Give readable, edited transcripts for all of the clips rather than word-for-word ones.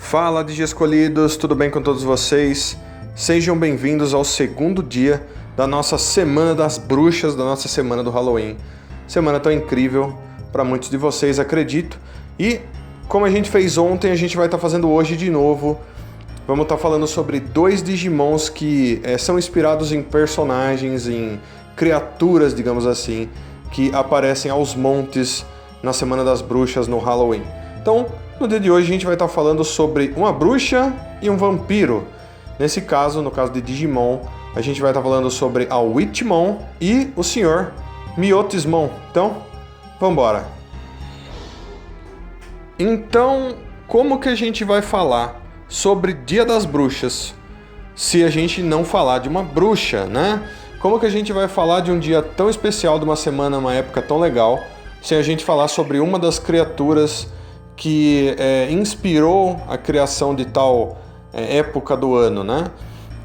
Fala, DJ escolhidos, tudo bem com todos vocês? Sejam bem-vindos ao segundo dia da nossa Semana das Bruxas, da nossa Semana do Halloween. Semana tão incrível para muitos de vocês, acredito. E como a gente fez ontem, a gente vai estar fazendo hoje de novo. Vamos estar falando sobre 2 Digimons que são inspirados em personagens, em criaturas, digamos assim, que aparecem aos montes na Semana das Bruxas no Halloween. Então, no dia de hoje a gente vai estar falando sobre uma bruxa e um vampiro. Nesse caso, no caso de Digimon, a gente vai estar falando sobre a Witchmon e o Sr. Myotismon. Então, vamos embora. Então, como que a gente vai falar sobre Dia das Bruxas se a gente não falar de uma bruxa, né? Como que a gente vai falar de um dia tão especial, de uma semana, uma época tão legal, se a gente falar sobre uma das criaturas que inspirou a criação de tal época do ano, né?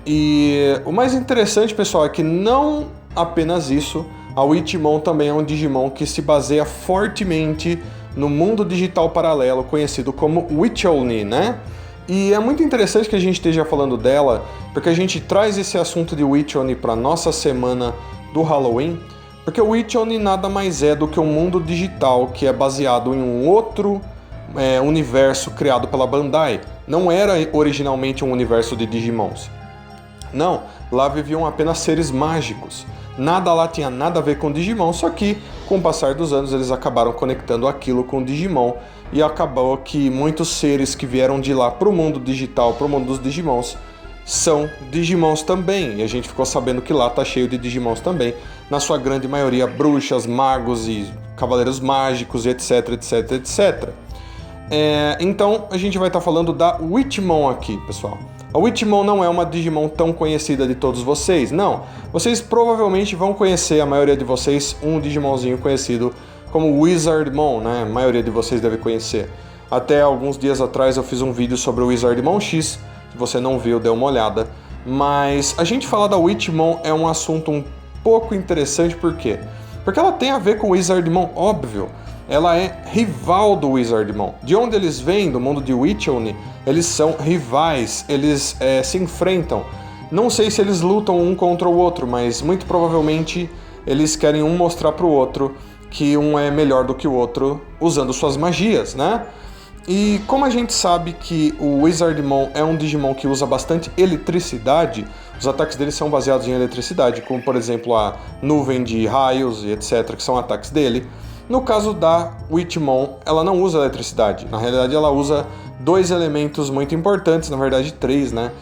E o mais interessante, pessoal, é que não apenas isso, a Witchmon também é um Digimon que se baseia fortemente no mundo digital paralelo, conhecido como Witch-Only, né? E é muito interessante que a gente esteja falando dela, porque a gente traz esse assunto de Witch-Only para nossa semana do Halloween, porque o Witch-Only nada mais é do que um mundo digital que é baseado em um outro universo criado pela Bandai. Não era originalmente um universo de Digimons. Não, lá viviam apenas seres mágicos. Nada lá tinha nada a ver com Digimon, só que com o passar dos anos eles acabaram conectando aquilo com Digimon e acabou que muitos seres que vieram de lá para o mundo digital, para o mundo dos Digimons, são Digimons também. E a gente ficou sabendo que lá tá cheio de Digimons também, na sua grande maioria bruxas, magos e cavaleiros mágicos, etc, etc, etc. Então a gente vai estar falando da Witchmon aqui, pessoal. A Witchmon não é uma Digimon tão conhecida de todos vocês, não. Vocês provavelmente vão conhecer, a maioria de vocês, um Digimonzinho conhecido como Wizardmon, né? A maioria de vocês deve conhecer. Até alguns dias atrás eu fiz um vídeo sobre o Wizardmon X, se você não viu, dê uma olhada. Mas a gente falar da Witchmon é um assunto um pouco interessante, por quê? Porque ela tem a ver com o Wizardmon, óbvio. Ela é rival do Wizardmon. De onde eles vêm, do mundo de Witch-Only, eles são rivais, eles se enfrentam. Não sei se eles lutam um contra o outro, mas muito provavelmente eles querem um mostrar para o outro que um é melhor do que o outro usando suas magias, né? E como a gente sabe que o Wizardmon é um Digimon que usa bastante eletricidade, os ataques dele são baseados em eletricidade, como por exemplo a nuvem de raios e etc, que são ataques dele. No caso da Witchmon, ela não usa eletricidade. Na realidade, ela usa 2 elementos muito importantes, na verdade 3, né?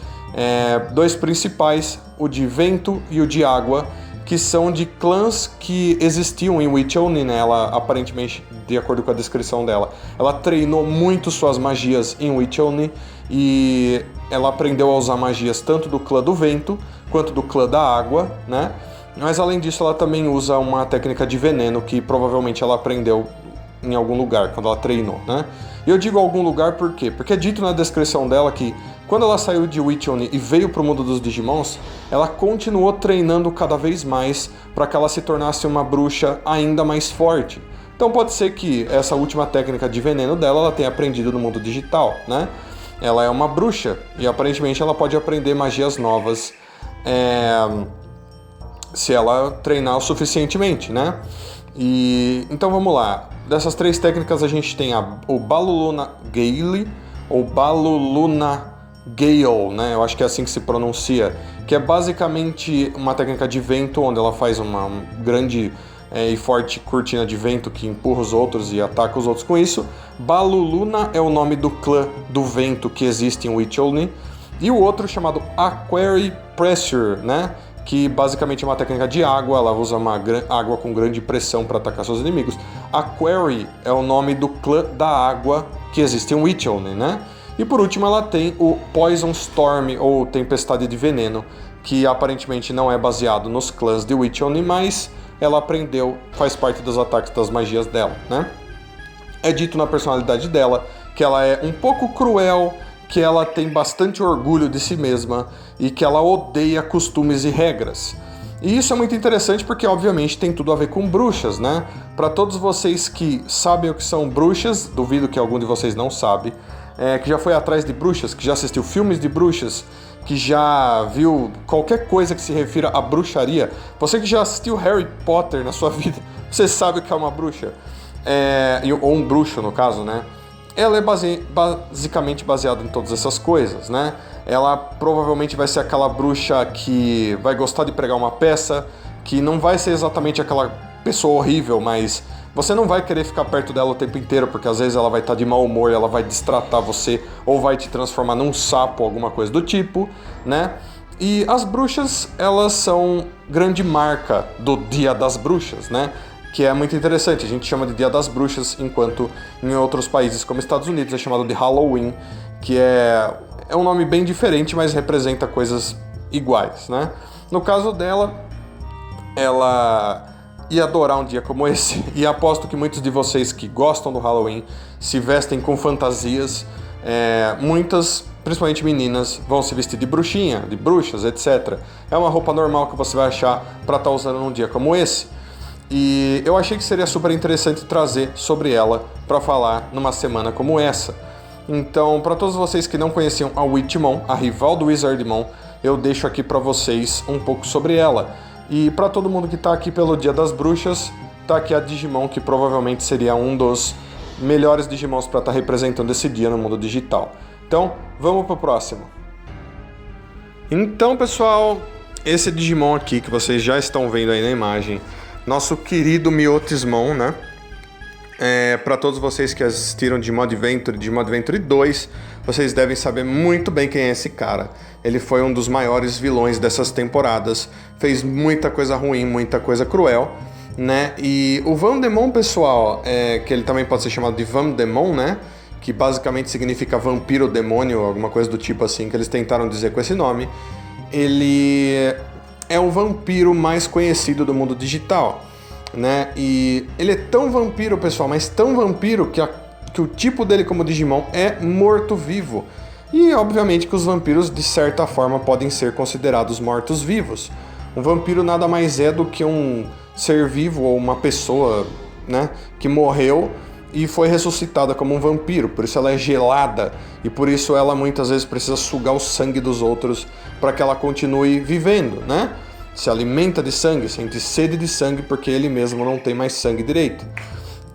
2 principais, o de vento e o de água, que são de clãs que existiam em Witch-Only, né? Ela, aparentemente, de acordo com a descrição dela, ela treinou muito suas magias em Witch-Only e ela aprendeu a usar magias tanto do clã do vento quanto do clã da água, né? Mas além disso, ela também usa uma técnica de veneno que provavelmente ela aprendeu em algum lugar, quando ela treinou, né? E eu digo algum lugar por quê? Porque é dito na descrição dela que quando ela saiu de Witch-Only e veio para o mundo dos Digimons, ela continuou treinando cada vez mais para que ela se tornasse uma bruxa ainda mais forte. Então pode ser que essa última técnica de veneno dela ela tenha aprendido no mundo digital, né? Ela é uma bruxa e aparentemente ela pode aprender magias novas se ela treinar o suficientemente, né? E então vamos lá. Dessas 3 técnicas a gente tem o Baluluna Gale ou Baluluna Gale, né? Eu acho que é assim que se pronuncia, que é basicamente uma técnica de vento onde ela faz uma grande e forte cortina de vento que empurra os outros e ataca os outros com isso. Baluluna é o nome do clã do vento que existe em Witch-Only. E o outro chamado Aquary Pressure, né? Que basicamente é uma técnica de água, ela usa uma água com grande pressão para atacar seus inimigos. Aquary é o nome do clã da água que existe em Witch-Only, né? E por último ela tem o Poison Storm, ou Tempestade de Veneno, que aparentemente não é baseado nos clãs de Witch-Only, mas ela aprendeu, faz parte dos ataques das magias dela, né? É dito na personalidade dela que ela é um pouco cruel, que ela tem bastante orgulho de si mesma e que ela odeia costumes e regras. E isso é muito interessante porque, obviamente, tem tudo a ver com bruxas, né? Para todos vocês que sabem o que são bruxas, duvido que algum de vocês não sabe, que já foi atrás de bruxas, que já assistiu filmes de bruxas, que já viu qualquer coisa que se refira à bruxaria, você que já assistiu Harry Potter na sua vida, você sabe o que é uma bruxa, ou um bruxo no caso, né? Ela é basicamente baseada em todas essas coisas, né? Ela provavelmente vai ser aquela bruxa que vai gostar de pregar uma peça, que não vai ser exatamente aquela pessoa horrível, mas você não vai querer ficar perto dela o tempo inteiro, porque às vezes ela vai estar de mau humor, ela vai destratar você, ou vai te transformar num sapo, alguma coisa do tipo, né? E as bruxas, elas são grande marca do Dia das Bruxas, né? Que é muito interessante, a gente chama de Dia das Bruxas, enquanto em outros países como Estados Unidos é chamado de Halloween, que é um nome bem diferente, mas representa coisas iguais, né? No caso dela, ela ia adorar um dia como esse, e aposto que muitos de vocês que gostam do Halloween se vestem com fantasias, muitas, principalmente meninas, vão se vestir de bruxinha, de bruxas, etc. É uma roupa normal que você vai achar para estar usando num dia como esse. E eu achei que seria super interessante trazer sobre ela para falar numa semana como essa. Então, para todos vocês que não conheciam a Witchmon, a rival do Wizardmon, eu deixo aqui para vocês um pouco sobre ela. E para todo mundo que está aqui pelo Dia das Bruxas, tá aqui a Digimon, que provavelmente seria um dos melhores Digimons para estar representando esse dia no mundo digital. Então, vamos pro próximo. Então, pessoal, esse Digimon aqui que vocês já estão vendo aí na imagem, nosso querido Myotismon, né? Para todos vocês que assistiram Digimon Adventure 2, vocês devem saber muito bem quem é esse cara. Ele foi um dos maiores vilões dessas temporadas, fez muita coisa ruim, muita coisa cruel, né? E o Vandemon, pessoal, que ele também pode ser chamado de Vandemon, né? Que basicamente significa vampiro demônio, alguma coisa do tipo assim, que eles tentaram dizer com esse nome. Ele é o vampiro mais conhecido do mundo digital, né? E ele é tão vampiro, pessoal, mas tão vampiro que o tipo dele como Digimon é morto-vivo. E obviamente que os vampiros de certa forma podem ser considerados mortos-vivos. Um vampiro nada mais é do que um ser vivo ou uma pessoa, né, que morreu e foi ressuscitada como um vampiro. Por isso ela é gelada e por isso ela muitas vezes precisa sugar o sangue dos outros para que ela continue vivendo, né? Se alimenta de sangue, sente sede de sangue porque ele mesmo não tem mais sangue direito.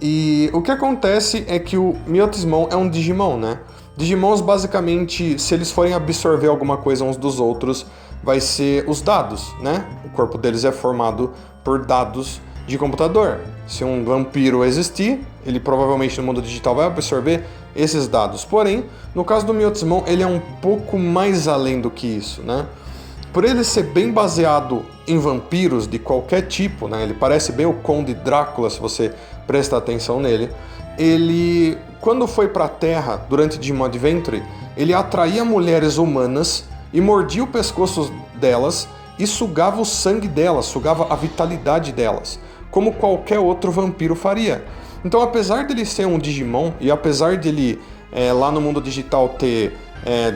E o que acontece é que o Myotismon é um Digimon, né? Digimons, basicamente, se eles forem absorver alguma coisa uns dos outros, vai ser os dados, né? O corpo deles é formado por dados de computador. Se um vampiro existir, ele provavelmente no mundo digital vai absorver esses dados. Porém, no caso do Myotismon, ele é um pouco mais além do que isso, né? Por ele ser bem baseado em vampiros de qualquer tipo, né? Ele parece bem o Conde Drácula, se você prestar atenção nele. Ele, quando foi para a Terra durante Digimon Adventure, ele atraía mulheres humanas e mordia o pescoço delas e sugava o sangue delas, sugava a vitalidade delas, como qualquer outro vampiro faria. Então, apesar dele ser um Digimon e apesar dele lá no mundo digital ter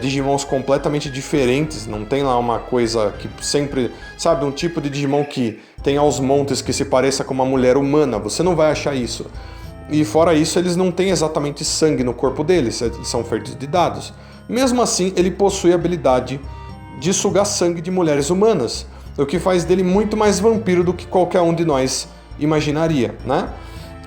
Digimons completamente diferentes, não tem lá uma coisa que sempre, sabe, um tipo de Digimon que tem aos montes que se pareça com uma mulher humana, você não vai achar isso. E fora isso, eles não têm exatamente sangue no corpo deles, eles são feitos de dados. Mesmo assim, ele possui a habilidade de sugar sangue de mulheres humanas, o que faz dele muito mais vampiro do que qualquer um de nós imaginaria, né?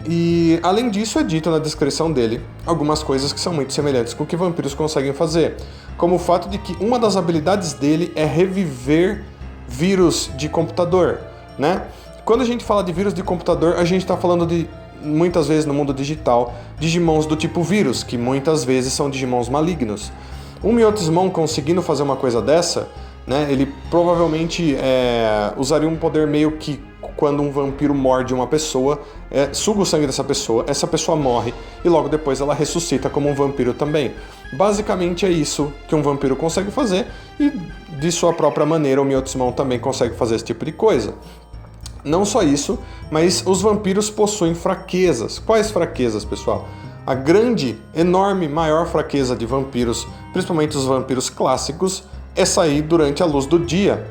E além disso, é dito na descrição dele algumas coisas que são muito semelhantes com o que vampiros conseguem fazer, como o fato de que uma das habilidades dele é reviver vírus de computador, né? Quando a gente fala de vírus de computador, a gente está falando de, muitas vezes no mundo digital, Digimons do tipo vírus, que muitas vezes são Digimons malignos. Um Myotismon conseguindo fazer uma coisa dessa, né, ele provavelmente usaria um poder meio que quando um vampiro morde uma pessoa, suga o sangue dessa pessoa morre e logo depois ela ressuscita como um vampiro também. Basicamente é isso que um vampiro consegue fazer e de sua própria maneira o Myotismon também consegue fazer esse tipo de coisa. Não só isso, mas os vampiros possuem fraquezas. Quais fraquezas, pessoal? A grande, enorme, maior fraqueza de vampiros, principalmente os vampiros clássicos, é sair durante a luz do dia.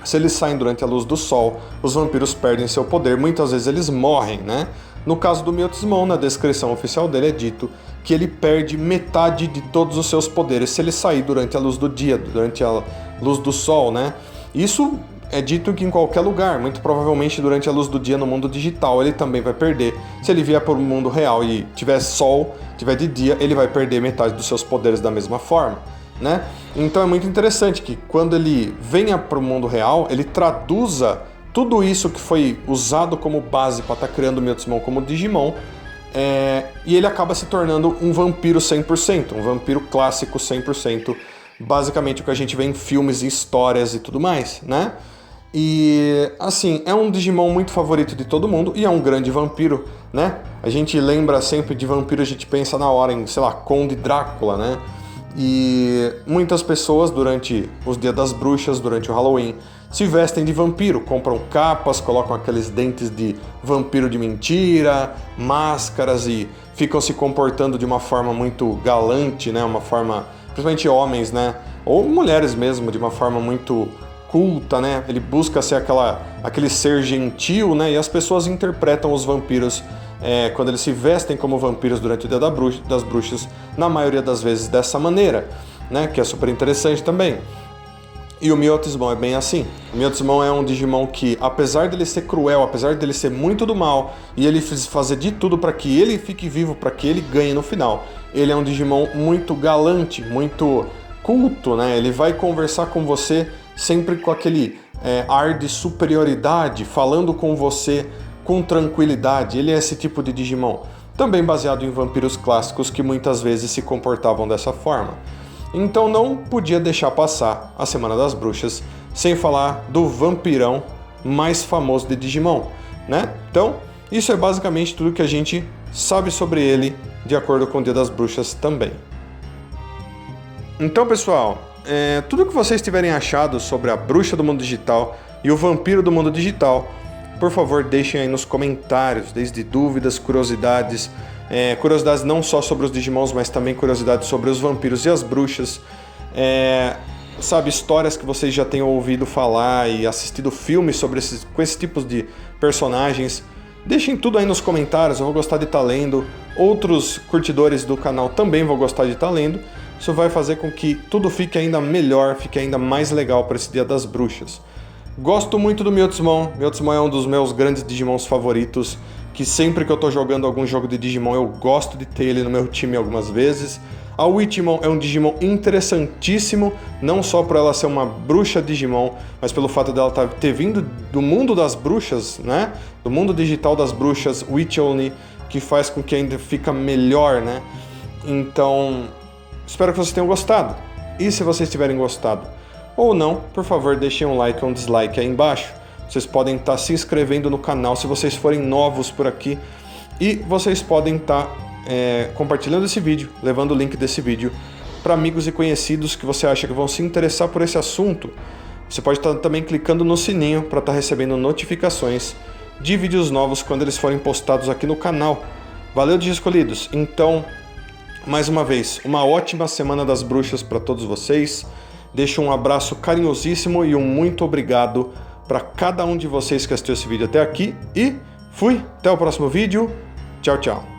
Se eles saem durante a luz do sol, os vampiros perdem seu poder, muitas vezes eles morrem, né? No caso do Mewtwo, na descrição oficial dele é dito que ele perde metade de todos os seus poderes se ele sair durante a luz do dia, durante a luz do sol, né? Isso é dito que em qualquer lugar, muito provavelmente durante a luz do dia no mundo digital ele também vai perder. Se ele vier para o mundo real e tiver sol, tiver de dia, ele vai perder metade dos seus poderes da mesma forma, né? Então é muito interessante que quando ele venha para o mundo real, ele traduza tudo isso que foi usado como base para estar criando o Mewtwo como Digimon, e ele acaba se tornando um vampiro 100%, um vampiro clássico 100%, basicamente o que a gente vê em filmes e histórias e tudo mais, né? E, assim, é um Digimon muito favorito de todo mundo e é um grande vampiro, né? A gente lembra sempre de vampiro, a gente pensa na hora em, sei lá, Conde Drácula, né? E muitas pessoas durante os Dias das Bruxas, durante o Halloween, se vestem de vampiro, compram capas, colocam aqueles dentes de vampiro de mentira, máscaras e ficam se comportando de uma forma muito galante, né? Uma forma, principalmente homens, né? Ou mulheres mesmo, de uma forma muito culta, né? Ele busca ser aquele ser gentil, né? E as pessoas interpretam os vampiros quando eles se vestem como vampiros durante o Dia das Bruxas, na maioria das vezes dessa maneira, né? Que é super interessante também. E o Mewtwo é bem assim. O Mewtwo é um Digimon que, apesar dele ser cruel, apesar dele ser muito do mal, e ele fazer de tudo para que ele fique vivo, para que ele ganhe no final, ele é um Digimon muito galante, muito culto, né? Ele vai conversar com você sempre com aquele ar de superioridade, falando com você com tranquilidade. Ele é esse tipo de Digimon, também baseado em vampiros clássicos que muitas vezes se comportavam dessa forma. Então não podia deixar passar a Semana das Bruxas sem falar do vampirão mais famoso de Digimon, né? Então, isso é basicamente tudo que a gente sabe sobre ele, de acordo com o Dia das Bruxas também. Então, pessoal, tudo que vocês tiverem achado sobre a bruxa do mundo digital e o vampiro do mundo digital, por favor, deixem aí nos comentários, desde dúvidas, curiosidades, curiosidades não só sobre os Digimons, mas também curiosidades sobre os vampiros e as bruxas, sabe, histórias que vocês já tenham ouvido falar e assistido filmes com esses tipos de personagens. Deixem tudo aí nos comentários, eu vou gostar de estar lendo. Outros curtidores do canal também vão gostar de estar lendo. Isso vai fazer com que tudo fique ainda melhor, fique ainda mais legal para esse Dia das Bruxas. Gosto muito do Mewtwo. Mewtwo é um dos meus grandes Digimons favoritos, que sempre que eu tô jogando algum jogo de Digimon eu gosto de ter ele no meu time algumas vezes. A Witchmon é um Digimon interessantíssimo, não só por ela ser uma bruxa Digimon, mas pelo fato dela ter vindo do mundo das bruxas, né? Do mundo digital das bruxas, Witch-Only, que faz com que ainda fica melhor, né? Então, espero que vocês tenham gostado. E se vocês tiverem gostado ou não, por favor, deixem um like ou um dislike aí embaixo. Vocês podem estar se inscrevendo no canal se vocês forem novos por aqui. E vocês podem estar compartilhando esse vídeo, levando o link desse vídeo para amigos e conhecidos que você acha que vão se interessar por esse assunto. Você pode estar também clicando no sininho para estar recebendo notificações de vídeos novos quando eles forem postados aqui no canal. Valeu, Digiescolhidos! Então, mais uma vez, uma ótima Semana das Bruxas para todos vocês. Deixo um abraço carinhosíssimo e um muito obrigado para cada um de vocês que assistiu esse vídeo até aqui. E fui! Até o próximo vídeo. Tchau, tchau!